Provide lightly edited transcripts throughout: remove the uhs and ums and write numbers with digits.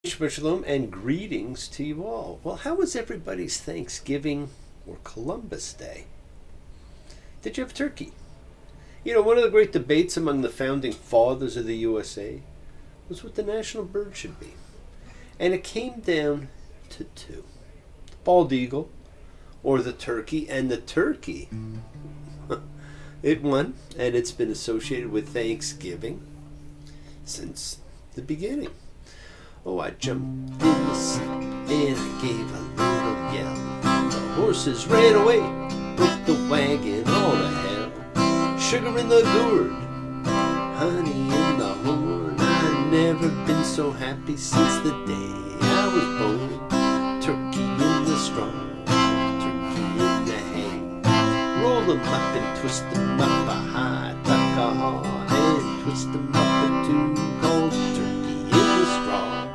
Shabbat Shalom and greetings to you all. Well, how was everybody's Thanksgiving or Columbus Day? Did you have turkey? You know, one of the great debates among the founding fathers of the USA was what the national bird should be. And it came down to two: the bald eagle or the turkey. And the turkey, it won, and it's been associated with Thanksgiving since the beginning. Oh, I jumped in the seat and I gave a little yell. The horses ran away, put the wagon all to hell. Sugar in the gourd, honey in the horn. I've never been so happy since the day I was born. Turkey in the straw, turkey in the hay. Roll them up and twist them up a high, tuck a haw, and twist them up into called turkey in the straw.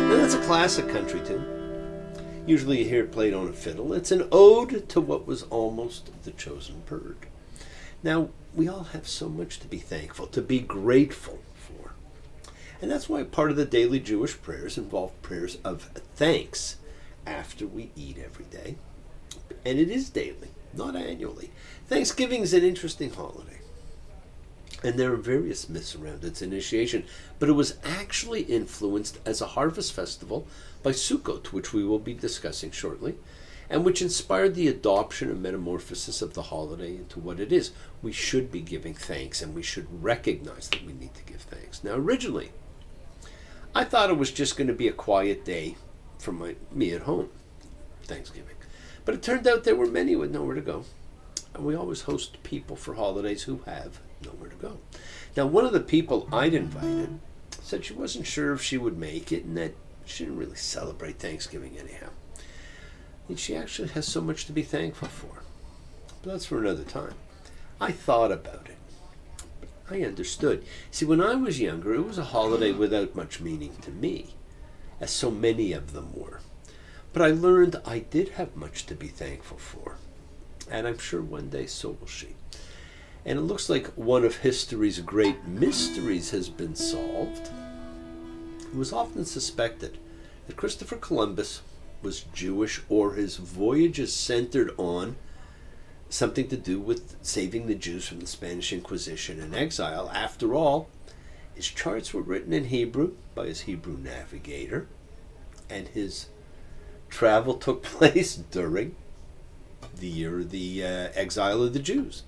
Now that's a classic country tune. Usually you hear it played on a fiddle. It's an ode to what was almost the chosen bird. Now, we all have so much to be thankful, to be grateful for. And that's why part of the daily Jewish prayers involve prayers of thanks after we eat every day. And it is daily, not annually. Thanksgiving is an interesting holiday. And there are various myths around its initiation, but it was actually influenced as a harvest festival by Sukkot, which we will be discussing shortly, and which inspired the adoption and metamorphosis of the holiday into what it is. We should be giving thanks, and we should recognize that we need to give thanks. Now, originally, I thought it was just going to be a quiet day for me at home, Thanksgiving. But it turned out there were many with nowhere to go. And we always host people for holidays who have nowhere to go. Now, one of the people I'd invited said she wasn't sure if she would make it and that she didn't really celebrate Thanksgiving anyhow. And she actually has so much to be thankful for. But that's for another time. I thought about it. I understood. See, when I was younger, it was a holiday without much meaning to me, as so many of them were. But I learned I did have much to be thankful for. And I'm sure one day so will she. And it looks like one of history's great mysteries has been solved. It was often suspected that Christopher Columbus was Jewish, or his voyages centered on something to do with saving the Jews from the Spanish Inquisition and exile. After all, his charts were written in Hebrew by his Hebrew navigator, and his travel took place during the year of the exile of the Jews.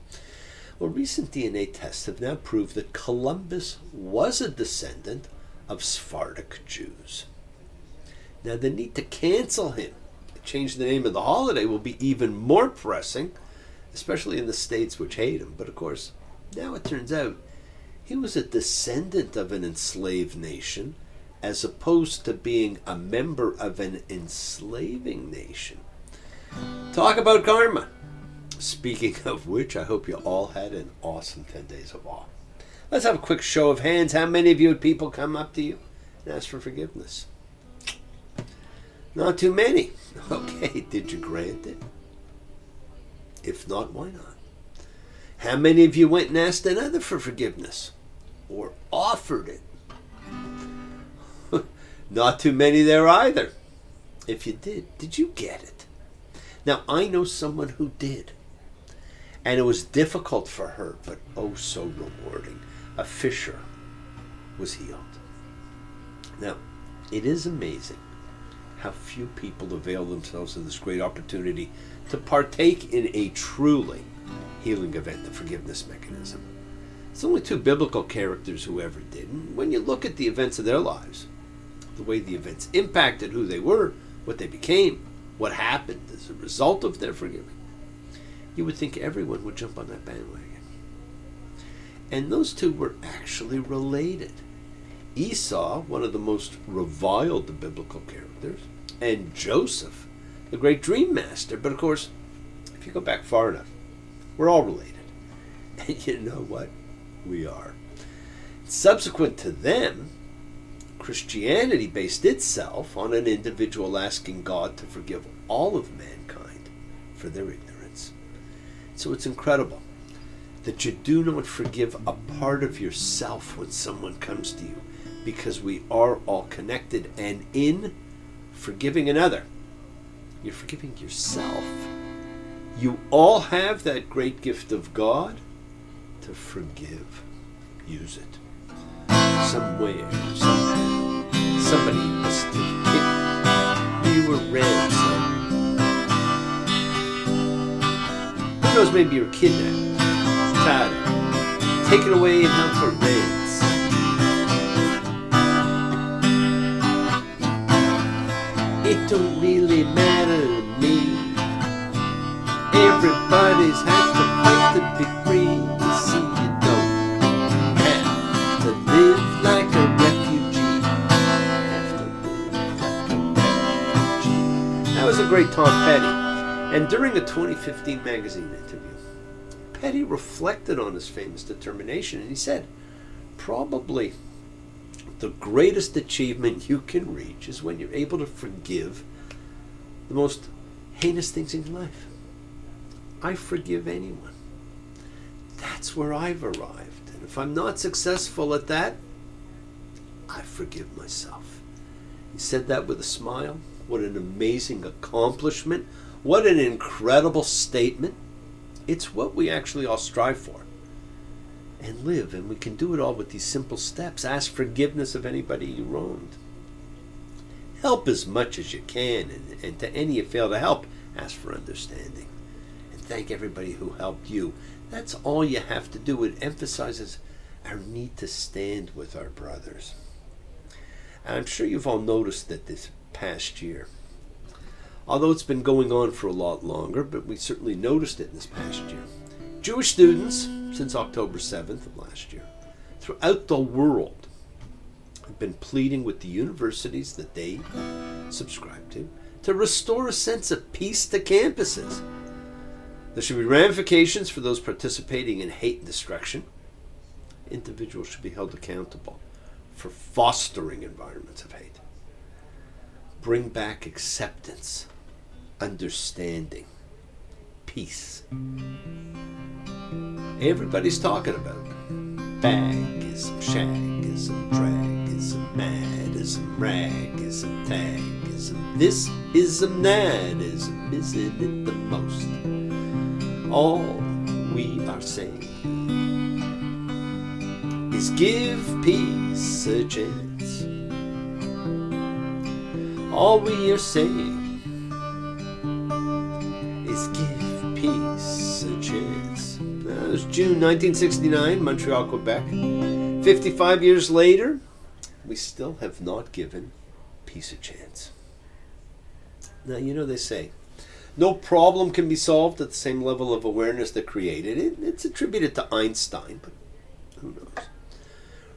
Well, recent DNA tests have now proved that Columbus was a descendant of Sephardic Jews. Now, the need to cancel him, change the name of the holiday, will be even more pressing, especially in the states which hate him. But of course, now it turns out he was a descendant of an enslaved nation, as opposed to being a member of an enslaving nation. Talk about karma. Speaking of which, I hope you all had an awesome 10 days of awe. Let's have a quick show of hands. How many of you had people come up to you and ask for forgiveness? Not too many. Okay, did you grant it? If not, why not? How many of you went and asked another for forgiveness? Or offered it? Not too many there either. If you did you get it? Now, I know someone who did. And it was difficult for her, but oh so rewarding. A fisher was healed. Now, it is amazing how few people avail themselves of this great opportunity to partake in a truly healing event, the forgiveness mechanism. It's only two biblical characters who ever did. And when you look at the events of their lives, the way the events impacted who they were, what they became, what happened as a result of their forgiving, you would think everyone would jump on that bandwagon. And those two were actually related. Esau, one of the most reviled of biblical characters, and Joseph, the great dream master. But of course, if you go back far enough, we're all related. And you know what? We are. Subsequent to them, Christianity based itself on an individual asking God to forgive all of mankind for their ignorance. So it's incredible that you do not forgive a part of yourself when someone comes to you, because we are all connected, and in forgiving another, you're forgiving yourself. You all have that great gift of God to forgive. Use it. Somewhere, somehow, somebody must have kicked you a ransom. Who knows, maybe you're kidnapped, tied up, taken away and held for ransom. It don't really matter to me. Everybody's had to fight to be free. You see, you don't have to live like a refugee. Have to live like a refugee. That was a great Tom Petty. And during a 2015 magazine interview, Petty reflected on his famous determination, and he said, probably the greatest achievement you can reach is when you're able to forgive the most heinous things in your life. I forgive anyone. That's where I've arrived. And if I'm not successful at that, I forgive myself. He said that with a smile. What an amazing accomplishment. What an incredible statement. It's what we actually all strive for and live, and we can do it all with these simple steps. Ask forgiveness of anybody you wronged. Help as much as you can, and to any you fail to help, ask for understanding. And thank everybody who helped you. That's all you have to do. It emphasizes our need to stand with our brothers. And I'm sure you've all noticed that this past year, although it's been going on for a lot longer, but we certainly noticed it this past year, Jewish students, since October 7th of last year, throughout the world, have been pleading with the universities that they subscribe to restore a sense of peace to campuses. There should be ramifications for those participating in hate and destruction. Individuals should be held accountable for fostering environments of hate. Bring back acceptance, understanding, peace. Everybody's talking about bagism, shagism, dragism, madism, ragism, tagism, this ism, that ism, isn't it the most? All we are saying is give peace a chance. All we are saying is give peace a chance. It was June 1969, Montreal, Quebec. 55 years later, we still have not given peace a chance. Now, you know they say, no problem can be solved at the same level of awareness that created it. It's attributed to Einstein, but who knows?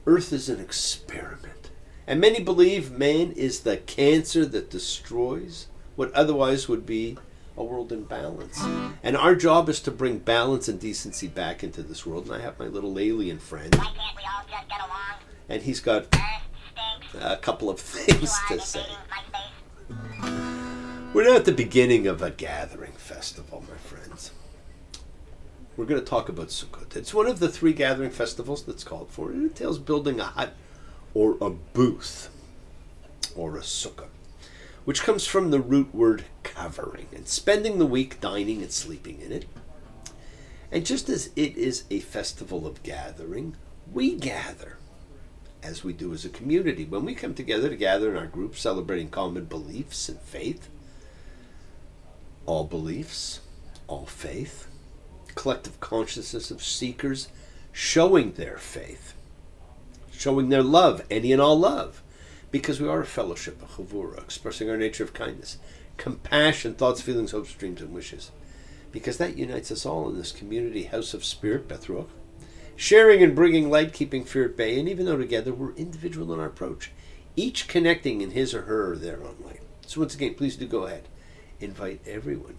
Earth is an experiment, and many believe man is the cancer that destroys what otherwise would be a world in balance. And our job is to bring balance and decency back into this world. And I have my little alien friend. Why can't we all just get along? And he's got a couple of things to say. We're now at the beginning of a gathering festival, my friends. We're going to talk about Sukkot. It's one of the 3 gathering festivals that's called for. It entails building a hut or a booth or a sukkah, which comes from the root word covering, and spending the week dining and sleeping in it. And just as it is a festival of gathering, we gather as we do as a community. When we come together to gather in our group celebrating common beliefs and faith, all beliefs, all faith, collective consciousness of seekers showing their faith, showing their love, any and all love, because we are a fellowship, a chavura, expressing our nature of kindness, compassion, thoughts, feelings, hopes, dreams, and wishes, because that unites us all in this community house of spirit, Beth Ruach, sharing and bringing light, keeping fear at bay, and even though together we're individual in our approach, each connecting in his or her or their own way. So once again, please do go ahead. Invite everyone,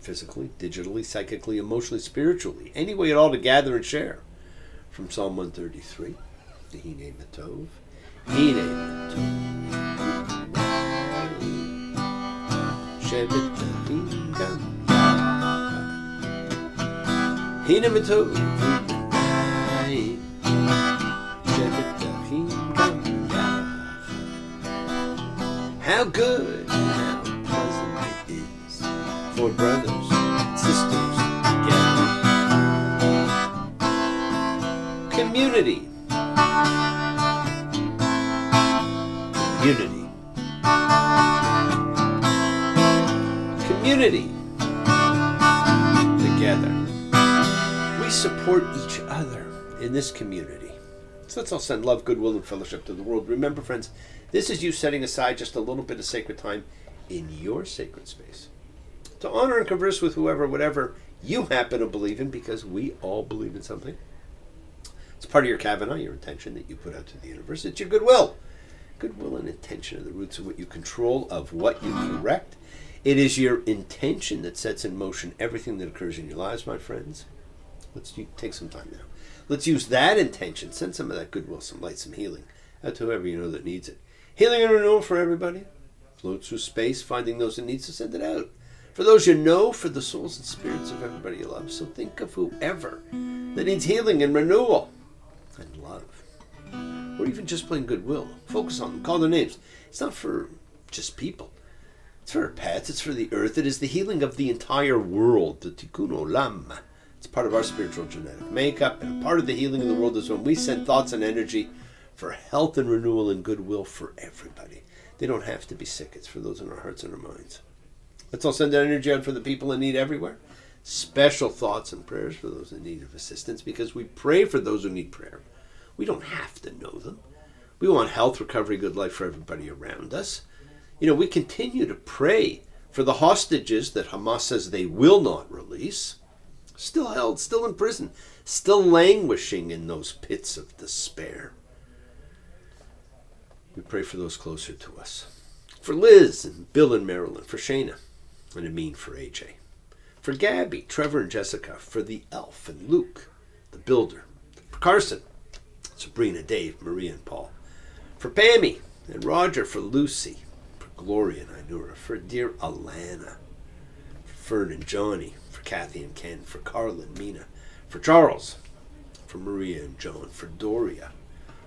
physically, digitally, psychically, emotionally, spiritually, any way at all to gather and share. From Psalm 133, the Hine Matov, Hine Matov, Shevet Tahim Gam, Hine Matov, Shevet Tahim Gam, How good and how pleasant it is for brothers and sisters together. Community. Community. Community. Together. We support each other in this community. So let's all send love, goodwill, and fellowship to the world. Remember, friends, this is you setting aside just a little bit of sacred time in your sacred space to honor and converse with whoever, whatever you happen to believe in, because we all believe in something. It's part of your Kavanah, your intention that you put out to the universe. It's your goodwill. Goodwill and intention are the roots of what you control, of what you correct. It is your intention that sets in motion everything that occurs in your lives, my friends. Let's take some time now. Let's use that intention, send some of that goodwill, some light, some healing out to whoever you know that needs it. Healing and renewal for everybody. Float through space, finding those that needs to send it out. For those you know, for the souls and spirits of everybody you love. So think of whoever that needs healing and renewal and love. Or even just plain goodwill. Focus on them, call their names. It's not for just people. It's for our pets, it's for the earth. It is the healing of the entire world, the tikkun olam. It's part of our spiritual genetic makeup, and part of the healing of the world is when we send thoughts and energy for health and renewal and goodwill for everybody. They don't have to be sick. It's for those in our hearts and our minds. Let's all send that energy out for the people in need everywhere. Special thoughts and prayers for those in need of assistance, because we pray for those who need prayer. We don't have to know them. We want health, recovery, good life for everybody around us. You know, we continue to pray for the hostages that Hamas says they will not release. Still held, still in prison, still languishing in those pits of despair. We pray for those closer to us. For Liz and Bill and Marilyn, for Shayna, and Amin for AJ. For Gabby, Trevor and Jessica, for the Elf and Luke, the Builder. For Carson, Sabrina, Dave, Maria and Paul. For Pammy and Roger, for Lucy, for Gloria and Inura, for dear Alana, for Fern and Johnny, for Kathy and Ken, for Carla and Mina, for Charles, for Maria and John, for Doria,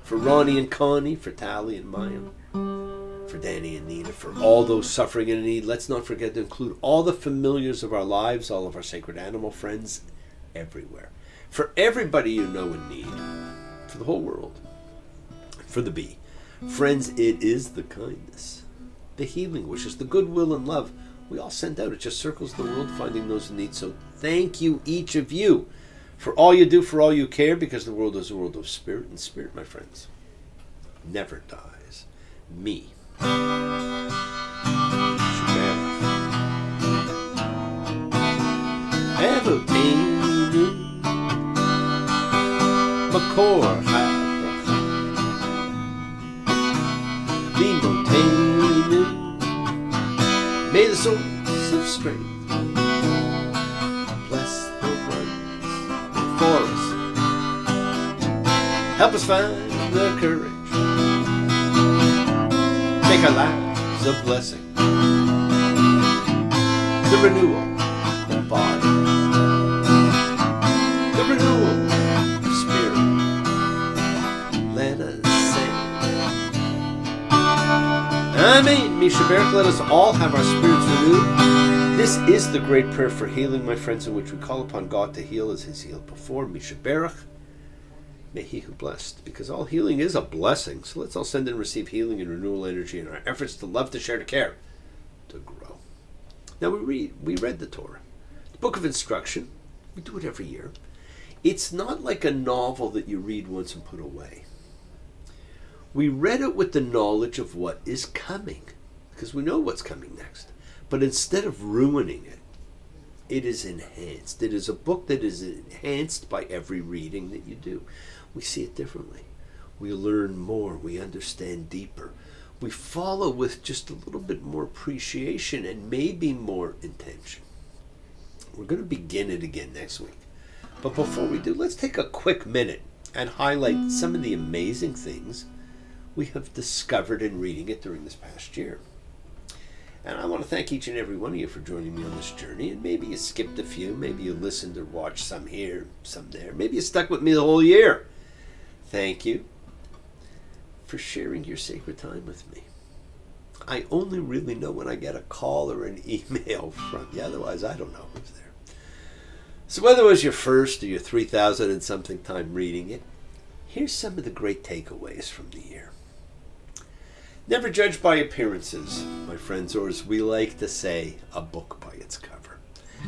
for Ronnie and Connie, for Tally and Maya, for Danny and Nina, for all those suffering and in need. Let's not forget to include all the familiars of our lives, all of our sacred animal friends, everywhere. For everybody you know in need, for the whole world, for the bee. Friends, it is the kindness, the healing wishes, the goodwill and love we all send out. It just circles the world, finding those in need. So thank you, each of you, for all you do, for all you care, because the world is a world of spirit, and spirit, my friends, never dies. Me. Avotenu Makor HaBracha Limotenu. May the source of strength bless the ones before us. Help us find the courage, make our lives a blessing. The renewal of body, the renewal of spirit. Let us sing. Amen. Mishaberach, let us all have our spirits renewed. This is the great prayer for healing, my friends, in which we call upon God to heal as He's healed before. Mishaberach. May He who blessed, because all healing is a blessing. So let's all send and receive healing and renewal energy in our efforts to love, to share, to care, to grow. Now we read the Torah, the book of instruction. We do it every year. It's not like a novel that you read once and put away. We read it with the knowledge of what is coming, because we know what's coming next. But instead of ruining it, it is enhanced. It is a book that is enhanced by every reading that you do. We see it differently. We learn more. We understand deeper. We follow with just a little bit more appreciation and maybe more intention. We're going to begin it again next week. But before we do, let's take a quick minute and highlight some of the amazing things we have discovered in reading it during this past year. And I want to thank each and every one of you for joining me on this journey. And maybe you skipped a few. Maybe you listened or watched some here, some there. Maybe you stuck with me the whole year. Thank you for sharing your sacred time with me. I only really know when I get a call or an email from you. Otherwise, I don't know who's there. So whether it was your first or your 3,000 and something time reading it, here's some of the great takeaways from the year. Never judge by appearances, my friends, or as we like to say, a book by its cover.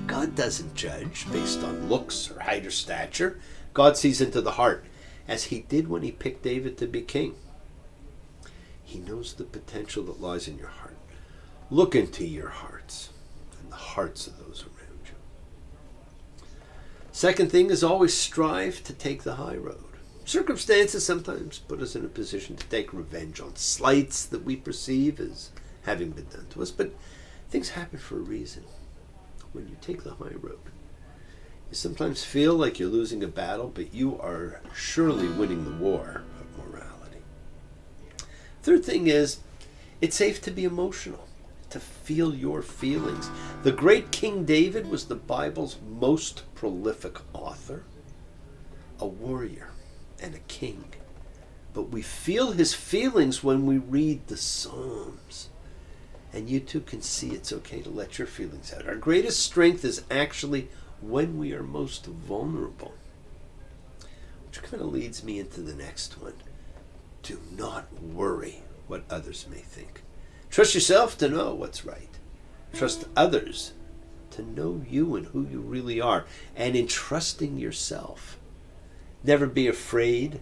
God doesn't judge based on looks or height or stature. God sees into the heart, as he did when he picked David to be king. He knows the potential that lies in your heart. Look into your hearts and the hearts of those around you. Second thing is always strive to take the high road. Circumstances sometimes put us in a position to take revenge on slights that we perceive as having been done to us, but things happen for a reason. When you take the high road, you sometimes feel like you're losing a battle, but you are surely winning the war of morality. Third thing is, it's safe to be emotional, to feel your feelings. The great King David was the Bible's most prolific author, a warrior and a king. But we feel his feelings when we read the Psalms. And you too can see it's okay to let your feelings out. Our greatest strength is actually when we are most vulnerable. Which kind of leads me into the next one. Do not worry what others may think. Trust yourself to know what's right. Trust others to know you and who you really are. And in trusting yourself, never be afraid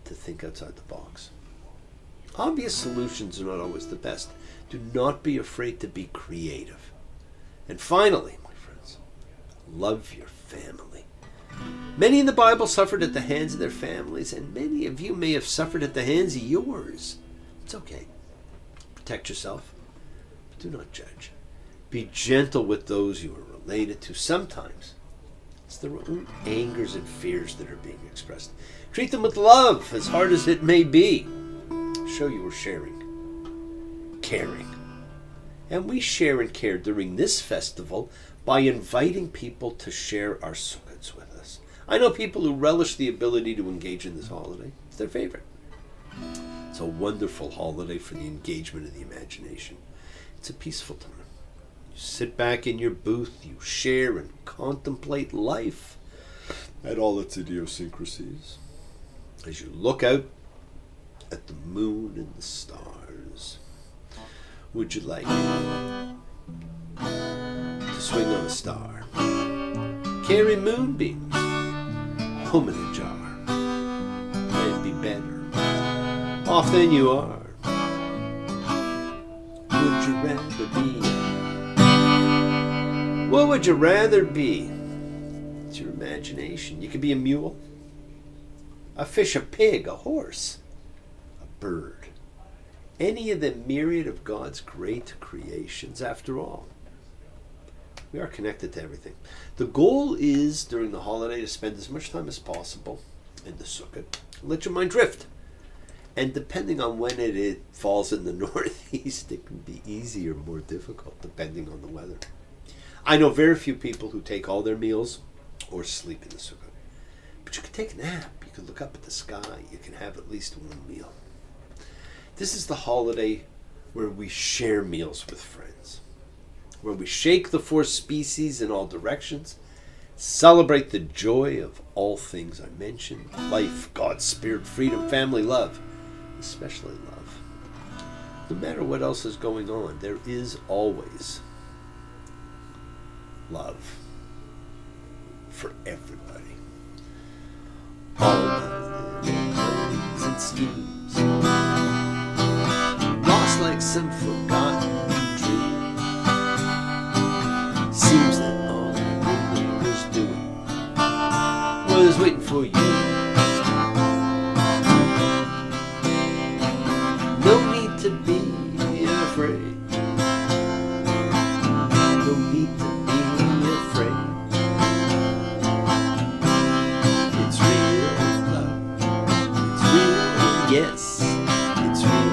to think outside the box. Obvious solutions are not always the best. Do not be afraid to be creative. And finally, my friends, love your family. Many in the Bible suffered at the hands of their families, and many of you may have suffered at the hands of yours. It's okay. Protect yourself, but do not judge. Be gentle with those you are related to. Sometimes it's their own angers and fears that are being expressed. Treat them with love, as hard as it may be. Show you are sharing, caring. And we share and care during this festival by inviting people to share our sukkots with us. I know people who relish the ability to engage in this holiday. It's their favorite. It's a wonderful holiday for the engagement of the imagination. It's a peaceful time. You sit back in your booth, you share and contemplate life and all its idiosyncrasies. As you look out at the moon and the stars, would you like to swing on a star? Carry moonbeams home in a jar and be better off than you are. Would you rather be? What would you rather be? It's your imagination. You could be a mule, a fish, a pig, a horse, a bird. Any of the myriad of God's great creations. After all, we are connected to everything. The goal is, during the holiday, to spend as much time as possible in the sukkot. Let your mind drift. And depending on when it falls in the northeast, it can be easier or more difficult, depending on the weather. I know very few people who take all their meals or sleep in the sukkot. But you can take a nap. You can look up at the sky. You can have at least one meal. This is the holiday where we share meals with friends, where we shake the four species in all directions, celebrate the joy of all things I mentioned: life, God's spirit, freedom, family, love, especially love. No matter what else is going on, there is always love for everybody. All my little plans and schemes, lost like some forgotten dream. Seems that all I really was doing was waiting for you. No need to be afraid. No need to be afraid. It's real love. It's real, yes. It's real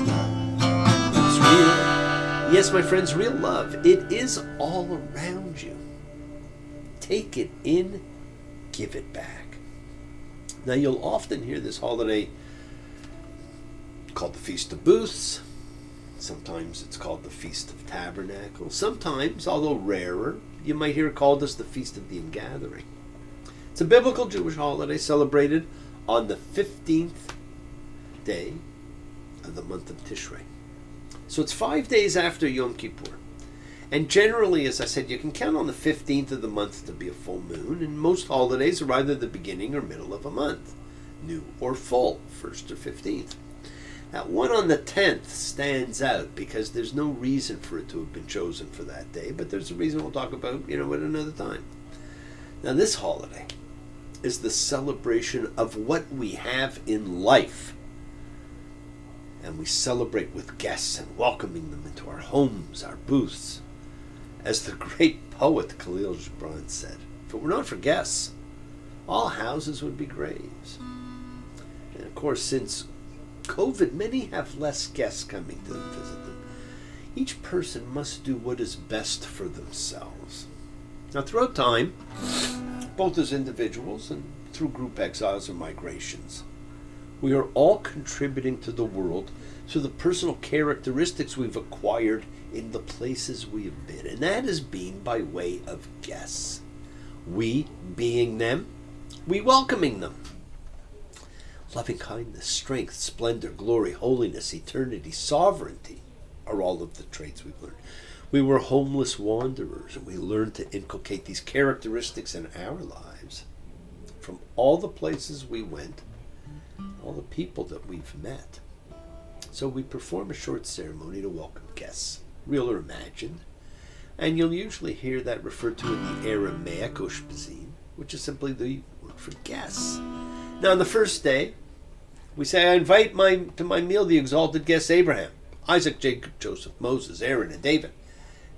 love. It's real. Yes, my friends, real love. It is all around you. Take it in, give it back. Now, you'll often hear this holiday called the Feast of Booths, Sometimes it's called the Feast of Tabernacles. Sometimes, although rarer, you might hear it called as the Feast of the Ingathering. It's a biblical Jewish holiday celebrated on the 15th day of the month of Tishrei. So it's 5 days after Yom Kippur. And generally, as I said, you can count on the 15th of the month to be a full moon, and most holidays are either the beginning or middle of a month, new or full, 1st or 15th. That one on the 10th stands out because there's no reason for it to have been chosen for that day, but there's a reason we'll talk about, at another time. Now, this holiday is the celebration of what we have in life. And we celebrate with guests and welcoming them into our homes, our booths. As the great poet Khalil Gibran said, if it were not for guests, all houses would be graves. And of course, since COVID, many have less guests coming to visit them. Each person must do what is best for themselves. Now, throughout time, both as individuals and through group exiles or migrations, we are all contributing to the world through the personal characteristics we've acquired in the places we have been. And that has been by way of guests. We being them, we welcoming them. Loving kindness, strength, splendor, glory, holiness, eternity, sovereignty are all of the traits we've learned. We were homeless wanderers, and we learned to inculcate these characteristics in our lives from all the places we went, all the people that we've met. So we perform a short ceremony to welcome guests, real or imagined, and you'll usually hear that referred to in the Aramaic ushpizin, which is simply the word for guests. Now, on the first day, we say, I invite to my meal the exalted guests Abraham, Isaac, Jacob, Joseph, Moses, Aaron, and David.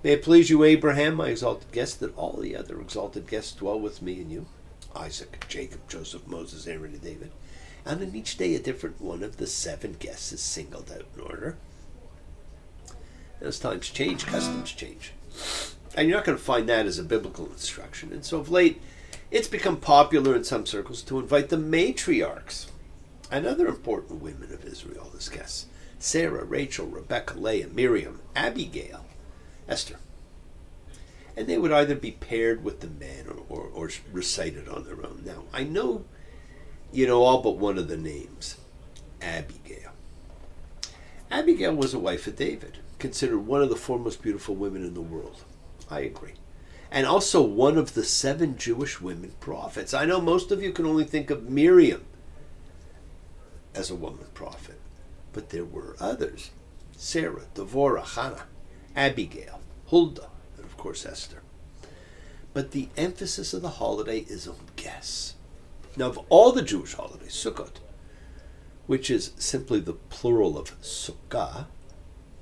May it please you, Abraham, my exalted guest, that all the other exalted guests dwell with me and you. Isaac, Jacob, Joseph, Moses, Aaron, and David. And on each day, a different one of the 7 guests is singled out in order. As times change, customs change. And you're not going to find that as a biblical instruction. And so of late, it's become popular in some circles to invite the matriarchs and other important women of Israel as guests. Sarah, Rachel, Rebecca, Leah, Miriam, Abigail, Esther. And they would either be paired with the men or recited on their own. Now, I know all but one of the names, Abigail. Abigail was a wife of David, considered one of the 4 most beautiful women in the world. I agree. And also one of the 7 Jewish women prophets. I know most of you can only think of Miriam as a woman prophet, but there were others. Sarah, Devorah, Hannah, Abigail, Huldah, and of course Esther. But the emphasis of the holiday is on guests. Now, of all the Jewish holidays, Sukkot, which is simply the plural of sukkah,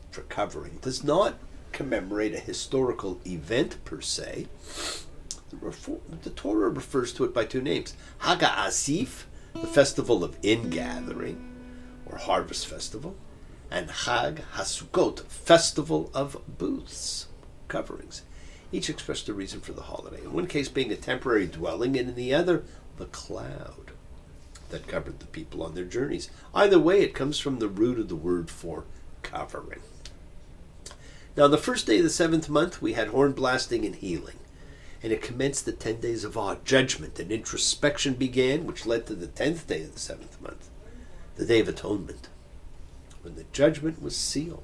for covering, does not commemorate a historical event per se. The Torah refers to it by 2 names. Hag HaAsif, the festival of ingathering, or harvest festival, and Hag HaSukkot, festival of booths, coverings. Each expressed a reason for the holiday. In one case being a temporary dwelling, and in the other, the cloud that covered the people on their journeys. Either way, it comes from the root of the word for covering. Now, on the first day of the 7th month, we had horn blasting and healing, and it commenced the 10 days of awe. Judgment and introspection began, which led to the 10th day of the 7th month, the Day of Atonement, when the judgment was sealed.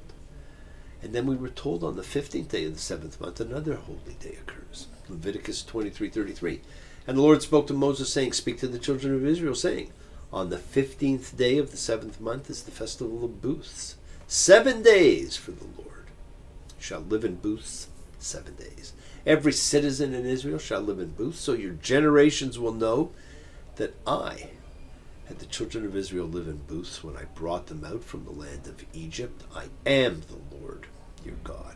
And then we were told on the 15th day of the 7th month, another holy day occurs. Leviticus 23:33. And the Lord spoke to Moses, saying, Speak to the children of Israel, saying, On the 15th day of the 7th month is the festival of booths. 7 days for the Lord shall live in booths 7 days. Every citizen in Israel shall live in booths, so your generations will know that I had the children of Israel live in booths when I brought them out from the land of Egypt. I am the Lord your God.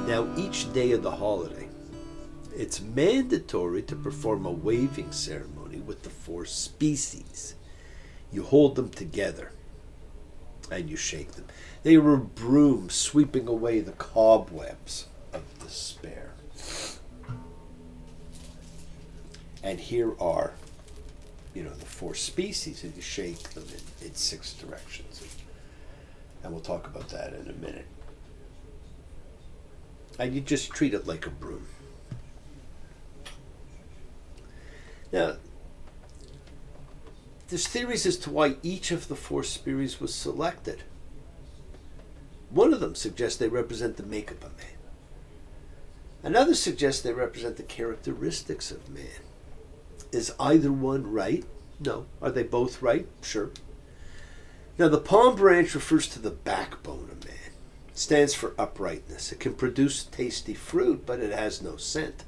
Now, each day of the holiday, it's mandatory to perform a waving ceremony with the 4 species. You hold them together and you shake them. They were brooms sweeping away the cobwebs of despair. And here are, the 4 species, and you shake them in 6 directions. And we'll talk about that in a minute. and you just treat it like a broom. Now, there's theories as to why each of the 4 spheres was selected. One of them suggests they represent the makeup of man. Another suggests they represent the characteristics of man. Is either one right? No. Are they both right? Sure. Now, the palm branch refers to the backbone of man. It stands for uprightness. It can produce tasty fruit, but it has no scent.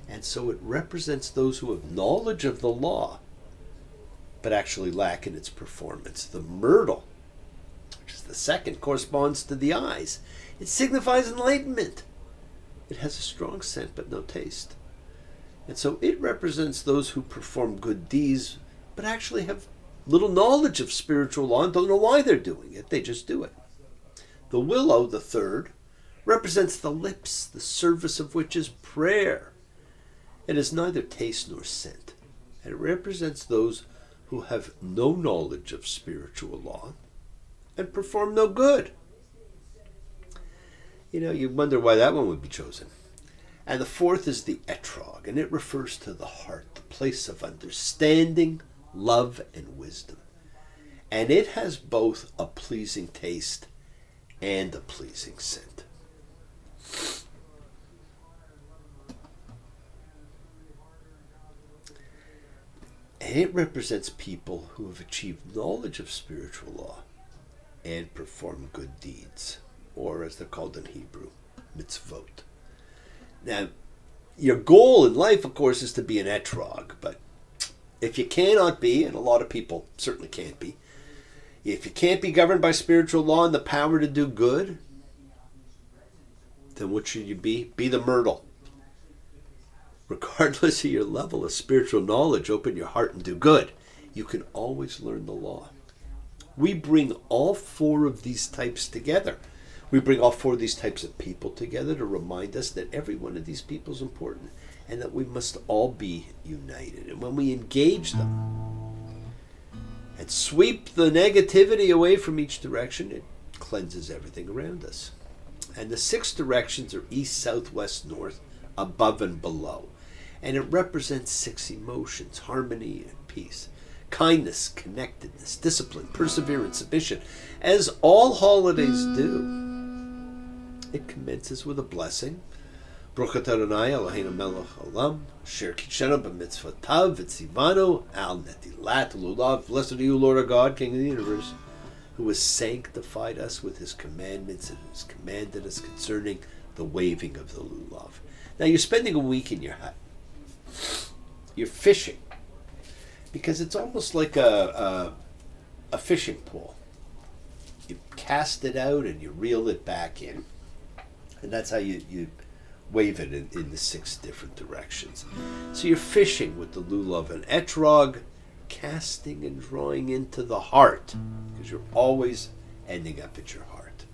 And so it represents those who have knowledge of the law, but actually lack in its performance. The myrtle, which is the second, corresponds to the eyes. It signifies enlightenment. It has a strong scent, but no taste. And so it represents those who perform good deeds, but actually have little knowledge of spiritual law and don't know why they're doing it. They just do it. The willow, the third, represents the lips, the service of which is prayer. It has neither taste nor scent. And it represents those who have no knowledge of spiritual law and perform no good. You wonder why that one would be chosen. And the fourth is the etrog, and it refers to the heart, the place of understanding, love, and wisdom. And it has both a pleasing taste and a pleasing scent. And it represents people who have achieved knowledge of spiritual law and perform good deeds, or as they're called in Hebrew, mitzvot. Now, your goal in life, of course, is to be an etrog, but if you cannot be, and a lot of people certainly can't be, if you can't be governed by spiritual law and the power to do good, then what should you be? Be the myrtle. Regardless of your level of spiritual knowledge, open your heart and do good. You can always learn the law. We bring all 4 of these types together. We bring all 4 of these types of people together to remind us that every one of these people is important and that we must all be united. And when we engage them and sweep the negativity away from each direction, it cleanses everything around us. And the 6 directions are east, south, west, north, above and below. And it represents 6 emotions: harmony and peace, kindness, connectedness, discipline, perseverance, submission, as all holidays do. It commences with a blessing. Baruch atah Adonai Eloheinu melech haolam, asher kitshenu b'mitzvotav v'tzivanu al netilat lulav. Blessed are you, Lord our God, King of the universe, who has sanctified us with his commandments and has commanded us concerning the waving of the lulav. Now, you're spending a week in your hut. You're fishing, because it's almost like a fishing pole. You cast it out and you reel it back in. And that's how you wave it in the 6 different directions. So you're fishing with the lulav and etrog, casting and drawing into the heart, because you're always ending up at your heart.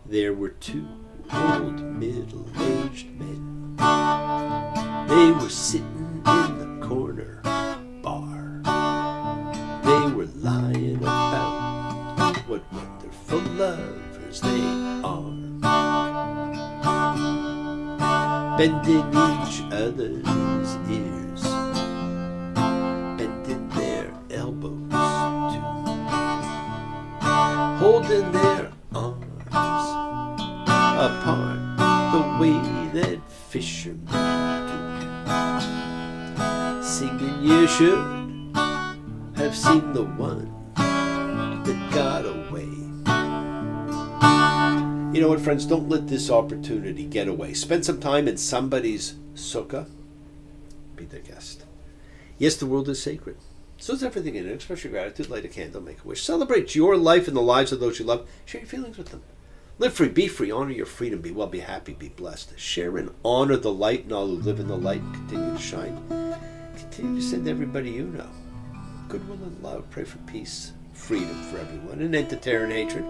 There were 2 old middle-aged men. They were sitting in the corner bar. They were lying about what wonderful lovers they are, bending each other's ears, bending their elbows too, holding their arms apart the way that fishermen do, singing you should have seen the one that got away. You know what, friends? Don't let this opportunity get away. Spend some time in somebody's sukkah. Be their guest. Yes, the world is sacred. So is everything in it. Express your gratitude, light a candle, make a wish. Celebrate your life and the lives of those you love. Share your feelings with them. Live free, be free, honor your freedom, be well, be happy, be blessed. Share and honor the light and all who live in the light and continue to shine. Continue to send everybody you know goodwill and love. Pray for peace, freedom for everyone, and end to terror and hatred.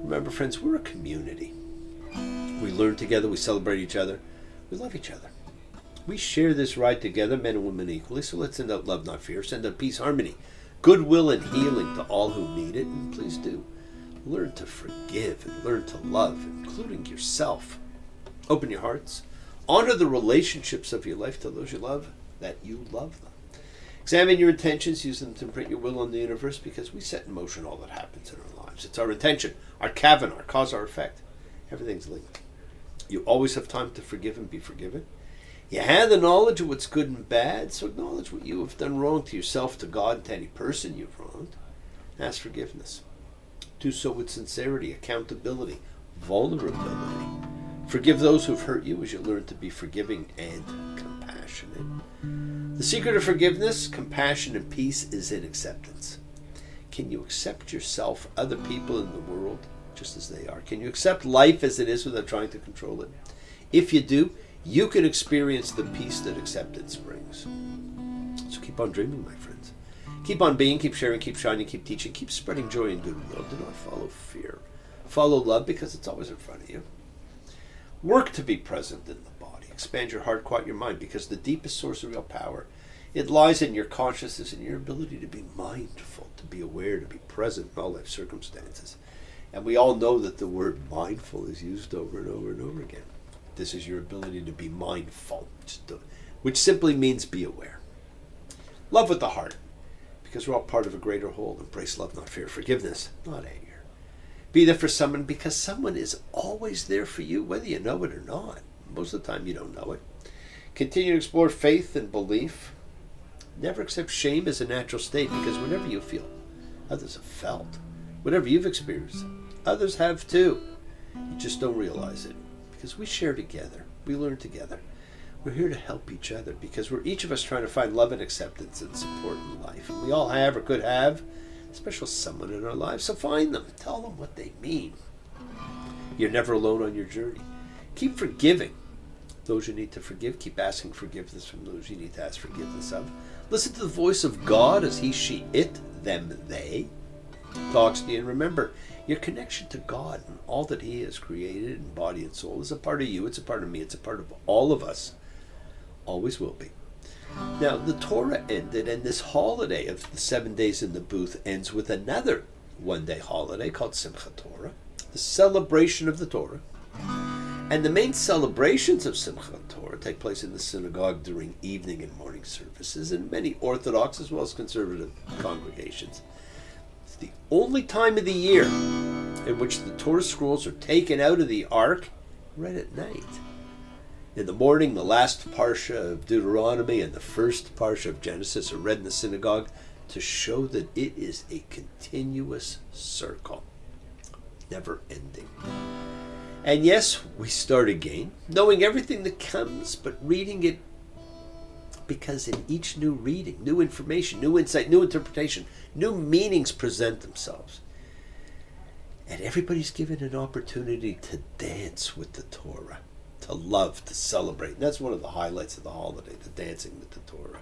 Remember, friends, we're a community. We learn together, we celebrate each other, we love each other. We share this ride together, men and women equally, so let's send out love, not fear. Send out peace, harmony, goodwill, and healing to all who need it. And please do learn to forgive and learn to love, including yourself. Open your hearts. Honor the relationships of your life to those you love, that you love them. Examine your intentions, use them to imprint your will on the universe, because we set in motion all that happens in our lives. It's our intention, our kavana, our cause, our effect. Everything's linked. You always have time to forgive and be forgiven. You have the knowledge of what's good and bad, so acknowledge what you have done wrong to yourself, to God, and to any person you've wronged. Ask forgiveness. Do so with sincerity, accountability, vulnerability. Forgive those who've hurt you as you learn to be forgiving and compassionate. The secret of forgiveness, compassion, and peace is in acceptance. Can you accept yourself, other people in the world, just as they are? Can you accept life as it is without trying to control it? If you do, you can experience the peace that acceptance brings. So keep on dreaming, my friends. Keep on being, keep sharing, keep shining, keep teaching, keep spreading joy and goodwill. Do not follow fear. Follow love, because it's always in front of you. Work to be present in the body. Expand your heart, quiet your mind, because the deepest source of real power, it lies in your consciousness and your ability to be mindful, to be aware, to be present in all life circumstances. And we all know that the word mindful is used over and over and over again. This is your ability to be mindful, which simply means be aware. Love with the heart, because we're all part of a greater whole. Embrace love, not fear. Forgiveness, not anger. Be there for someone, because someone is always there for you, whether you know it or not. Most of the time you don't know it. Continue to explore faith and belief. Never accept shame as a natural state, because whenever you feel, others have felt. Whatever you've experienced, others have too. You just don't realize it, because we share together. We learn together. We're here to help each other, because we're each of us trying to find love and acceptance and support in life. And we all have or could have a special someone in our lives. So find them. Tell them what they mean. You're never alone on your journey. Keep forgiving those you need to forgive. Keep asking forgiveness from those you need to ask forgiveness of. Listen to the voice of God as he, she, it, them, they talks to you. And remember, your connection to God and all that he has created in body and soul is a part of you. It's a part of me. It's a part of all of us. Always will be. Now, the Torah ended, and this holiday of the 7 days in the booth ends with another one-day holiday called Simchat Torah, the celebration of the Torah. And the main celebrations of Simchat Torah take place in the synagogue during evening and morning services in many Orthodox as well as conservative congregations. It's the only time of the year in which the Torah scrolls are taken out of the ark right at night. In the morning, the last parsha of Deuteronomy and the first parsha of Genesis are read in the synagogue to show that it is a continuous circle, never ending. And yes, we start again, knowing everything that comes, but reading it, because in each new reading, new information, new insight, new interpretation, new meanings present themselves. And everybody's given an opportunity to dance with the Torah, to love, to celebrate. And that's one of the highlights of the holiday, the dancing with the Torah.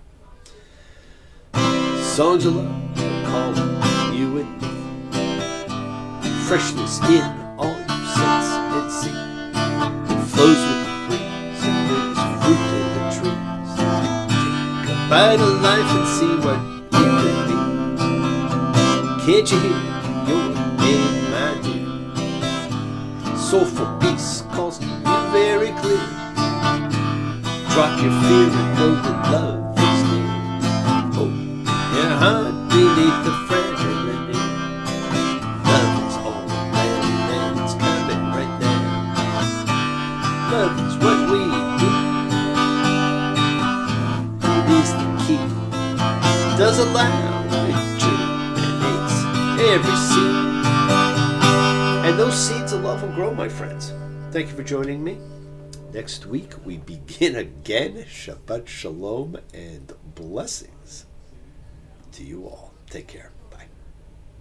Songs of love are calling you and me. Freshness in all your sense and see. It flows with the breeze and brings fruit to the trees. Take a bite of life and see what it could be. Can't you hear your name, my dear? Soulful peace calls to you very clear. Drop your fear and know that love is near. Open your heart beneath the fragile and near. Love is all around and it's coming right now. Love is what we do. It is the key. It does allow it germinates every seed. And those seeds of love will grow, my friends. Thank you for joining me. Next week, we begin again. Shabbat Shalom and blessings to you all. Take care.